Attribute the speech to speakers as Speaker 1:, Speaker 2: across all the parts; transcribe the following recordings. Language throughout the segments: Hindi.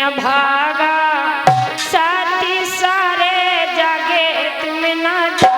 Speaker 1: बनिया भागा, साथी सारे जागे तुम ना जागा।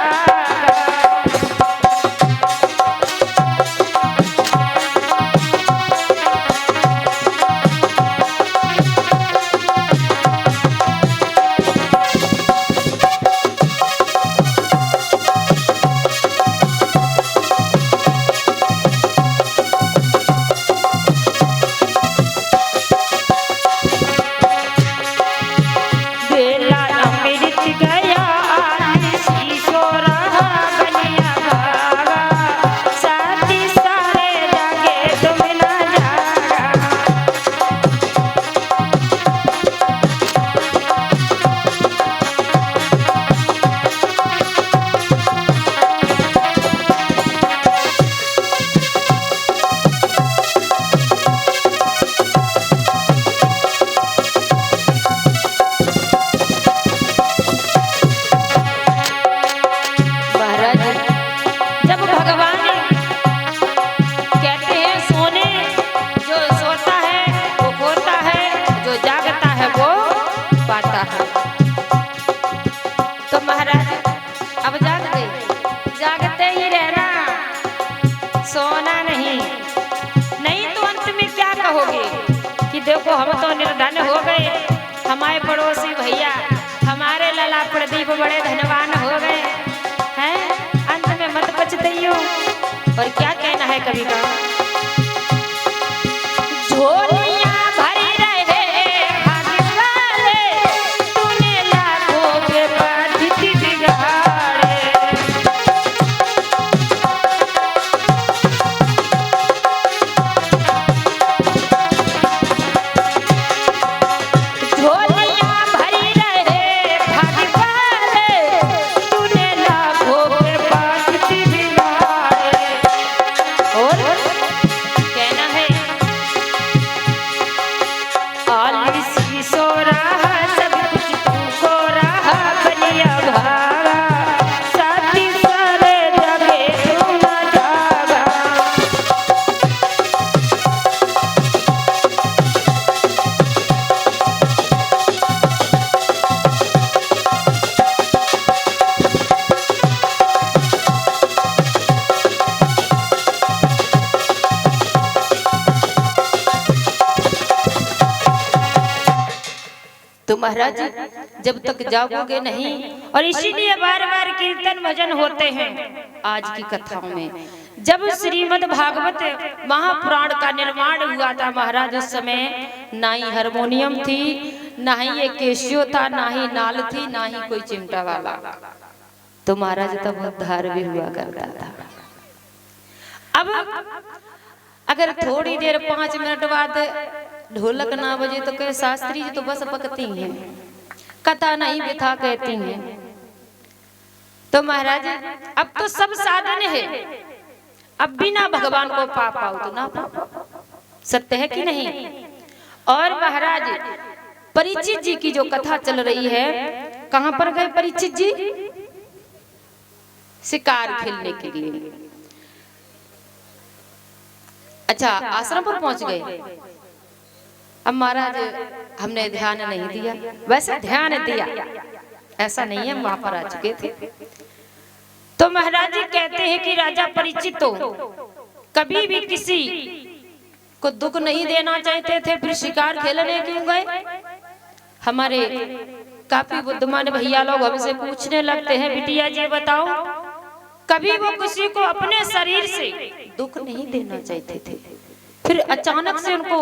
Speaker 1: तो महाराज अब जाग गए, जागते ही रहना, सोना नहीं। नहीं तो अंत में क्या कहोगे कि देखो हम तो निर्धन हो गए, हमारे पड़ोसी भैया हमारे लला प्रदीप बड़े धनवान हो गए हैं। अंत में मत पछताइयो। और क्या कहना है कवि का, झोलियां भरी रहे भाग्य वाले, तूने लाखों के बाधित बिगाड़े। झोलियां भरी रहे भाग्य वाले, तूने लाखों के बाधित बिगाड़े। और कहना है, आलसी सो रहा सब कुछ तुमको रहा, बनिया भागा, साथी सारे जगे तू न जागा। तो महाराज जब तक जागोगे नहीं, और इसीलिए बार बार कीर्तन भजन होते हैं आज की कथाओं में। जब श्रीमद् भागवत महापुराण का निर्माण हुआ था महाराज, उस समय ना ही हारमोनियम थी, ना ही ये केशियो था, ना ही नाल थी, ना ही कोई चिमटा वाला। तो महाराज तब उद्धार भी हुआ करता था। अब अगर थोड़ी देर 5 मिनट बाद ढोलक ना बजे तो कहे शास्त्री जी तो बस पकती हैं, कथा नहीं व्यथा कहती हैं। तो महाराज अब तो सब साधन है, अब बिना भगवान को पा पाओ तो ना पाओ, सत्य है कि नहीं। और महाराज परीक्षित जी की जो कथा चल रही है, कहां पर गए परीक्षित जी? शिकार खेलने के लिए। अच्छा, आश्रम पर पहुंच गए। अब महाराज हमने ध्यान नहीं दिया, वैसे ध्यान दिया, ऐसा नहीं है, वहां पर आ चुके थे। तो महाराज जी कहते हैं कि राजा परीक्षित तो कभी भी किसी को दुख नहीं देना चाहते थे, फिर शिकार खेलने क्यों गए? हमारे काफी बुद्धिमान भैया लोग हमसे पूछने लगते हैं, बिटिया जी बताओ, कभी वो किसी को अपने शरीर से दुख नहीं देना चाहते थे, फिर अचानक से उनको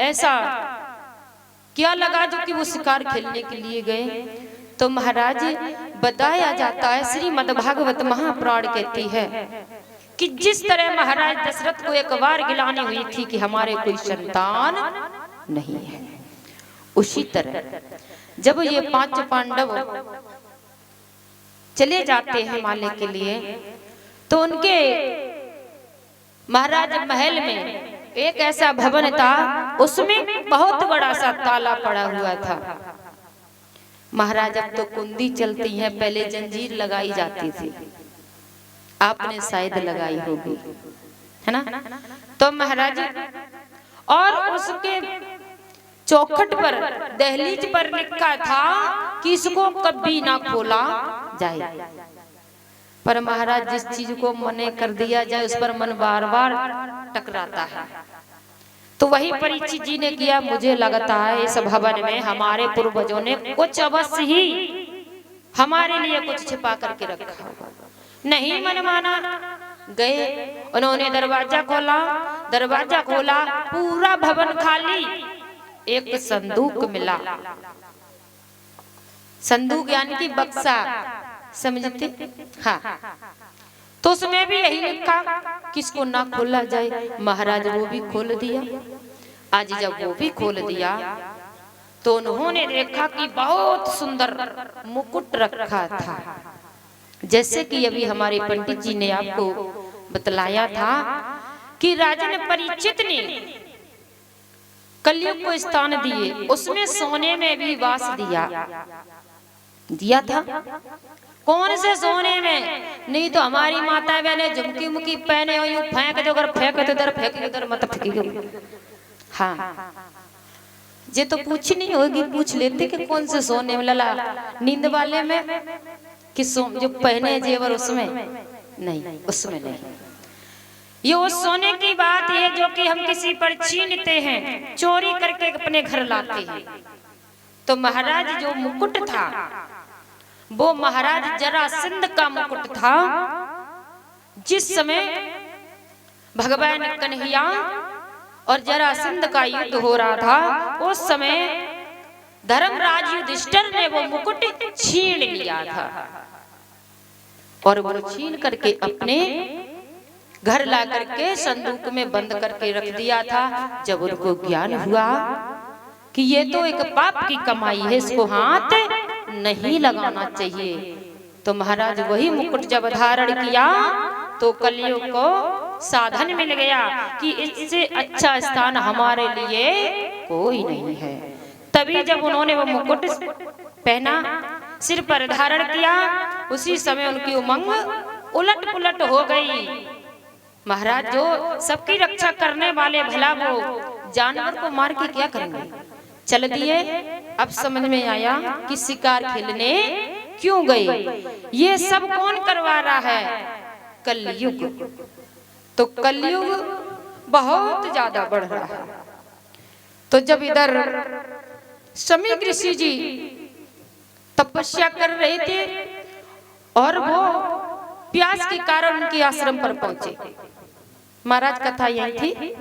Speaker 1: ऐसा क्या लगा जो कि वो शिकार खेलने के लिए गए? तो महाराज बताया जाता है, श्रीमद् भागवत महापुराण कहती है कि जिस तरह महाराज दशरथ को एक बार गिलानी हुई थी कि हमारे कोई संतान नहीं है, उसी तरह जब ये 5 पांडव चले जाते हैं माले के लिए, तो उनके महाराज महल में एक ऐसा भवन था, उसमें बहुत बड़ा सा ताला पड़ा हुआ था। महाराज अब तो कुंडी चलती है, पहले जंजीर लगाई जाती थी, आपने शायद लगाई होगी, है ना। तो महाराज और उसके चौखट पर दहलीज पर लिखा था कि इसको कभी ना खोला जाए। पर महाराज जिस चीज को मने कर दिया जाए उस पर मन बार बार टकराता है। तो वही परीक्षित जी ने किया। मुझे लगता है इस भवन में हमारे पूर्वजों ने कुछ अवश्य ही हमारे लिए कुछ छिपा करके रखा होगा। नहीं मन माना, गए, उन्होंने दरवाजा खोला, पूरा भवन खाली, एक संदूक मिला। संदूक यानी कि बक्सा, समझते? हाँ। तो उसमें भी यही लिखा किसको ना खोला जाए। महाराज वो भी खोल दिया। आज जब वो भी खोल दिया तो उन्होंने देखा कि बहुत सुंदर मुकुट रखा था। जैसे कि अभी हमारे पंडित जी ने आपको बतलाया था कि राजन परीक्षित ने कलयुग को स्थान दिए, उसमें सोने में भी वास दिया था। कौन से सोने में? नहीं तो हमारी माता बहने झुमकी मुकी पहने हो, यूं फेंक दो, अगर फेंक दो इधर, फेंक इधर, मत फेंकी। हाँ, ये तो पूछ नहीं होगी, पूछ लेते कि कौन से सोने में, लला नींद वाले में कि जो पहने जेवर उसमें नहीं, उसमें नहीं। ये उस सोने की बात है जो कि हम किसी पर छीनते हैं, चोरी करके अपने घर लाते हैं। तो महाराज जो मुकुट था वो महाराज जरासंध का मुकुट था। जिस समय भगवान कन्हैया और जरासंध का युद्ध हो रहा था, उस समय धर्मराज युधिष्ठिर ने वो मुकुट छीन लिया था और वो छीन करके अपने घर ला करके संदूक में बंद करके रख दिया था। जब उनको ज्ञान हुआ कि ये तो एक पाप की कमाई है, इसको हाथ नहीं लगाना चाहिए, तो महाराज वही मुकुट जब धारण किया तो कलयुग को साधन मिल गया कि इससे अच्छा स्थान हमारे लिए कोई नहीं है। तभी जब उन्होंने वो मुकुट पहना, सिर पर धारण किया, उसी समय उनकी उमंग उलट पुलट हो गई। महाराज जो सबकी रक्षा करने वाले, भला वो जानवर को मार के क्या करेंगे, चल दिए। अब समझ में आया कि शिकार खेलने क्यों गए। ये सब कौन करवा रहा है? कलयुग। तो कलयुग बहुत ज्यादा बढ़ रहा है। तो जब इधर समीक ऋषि जी तपस्या कर रहे थे और वो प्यास के कारण उनके आश्रम पर पहुंचे, महाराज कथा यही थी।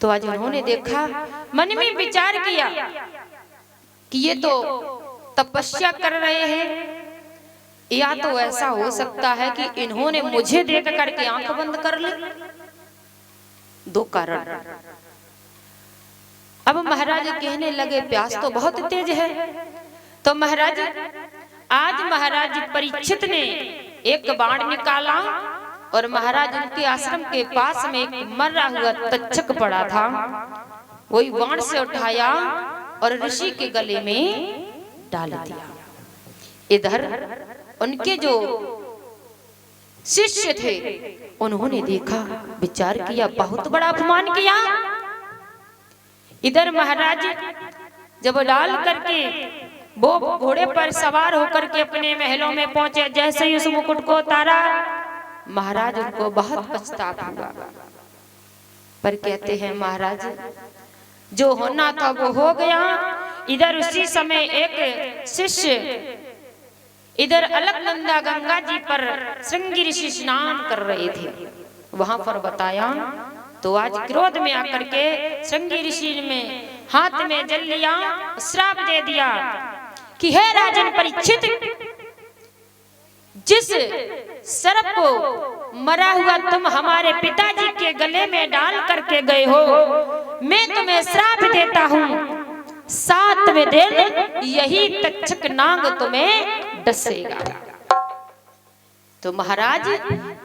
Speaker 1: तो आज उन्होंने देखा, मन में विचार किया कि ये तो तपस्या कर रहे हैं, या तो ऐसा हो सकता है कि इन्होंने मुझे देख करके आंख बंद कर ली। दो कारण। अब महाराज कहने लगे प्यास तो बहुत तेज है। तो महाराज आज महाराज परीक्षित ने एक बाण निकाला और महाराज उनके आश्रम के पास में एक मरा हुआ तक्षक पड़ा था, वही बाण से उठाया और ऋषि के गले में डाल दिया। इधर उनके जो शिष्य थे उन्होंने देखा, विचार किया, बहुत बड़ा अपमान किया। इधर महाराज जब डाल करके वो घोड़े पर सवार होकर के अपने महलों में पहुंचे, जैसे ही उस मुकुट को उतारा, महाराज उनको बहुत पछतावा हुआ। पर कहते हैं महाराज जो होना था वो हो गया। इधर उसी समय एक शिष्य इधर अलकनंदा गंगा जी पर श्रृंगी ऋषि स्नान कर रहे थे, वहां पर बताया। तो आज क्रोध में आकर के श्रृंगी ऋषि में हाथ में जल लिया, श्राप दे दिया कि हे राजन परीक्षित, जिस सर्प को मरा हुआ तुम हमारे पिताजी के गले में डाल करके गए हो, मैं तुम्हें श्राप देता हूँ, 7वें दिन यही तक्षक नाग तुम्हें डसेगा। तो महाराज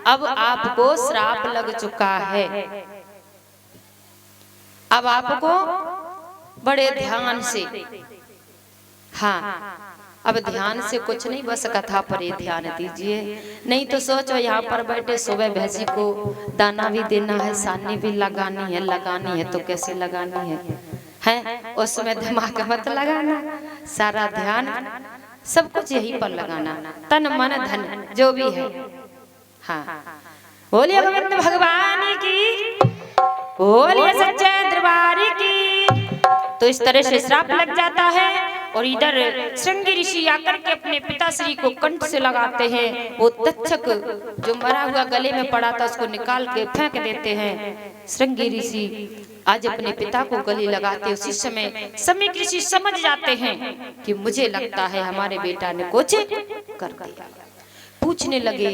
Speaker 1: अब आपको श्राप लग चुका है, अब आपको बड़े ध्यान से, हाँ अब ध्यान से कुछ नहीं, बस कथा पर ही ध्यान दीजिए। नहीं तो सोचो यहाँ पर बैठे सुबह भैंसी को दाना भी देना है, सानी भी लगानी है तो कैसे लगानी है, है, उसमें दिमाग मत लगाना, सारा ध्यान सब कुछ यहीं पर लगाना, तन मन धन जो भी है। हाँ, बोलिए गोविंद भगवान की, बोलिए सच्चे दरबार की। तो इस तरह से श्राप लग जाता है और इधर श्रृंगी ऋषि आकर के अपने पिताश्री को कंठ से लगाते हैं। वो तक्षक जो मरा हुआ गले में पड़ा था उसको निकाल के फेंक देते हैं। श्रृंगी ऋषि आज अपने पिता को गले लगाते, उसी समय समीक ऋषि समझ जाते हैं कि मुझे लगता है हमारे बेटा ने कुछ कर दिया। पूछने लगे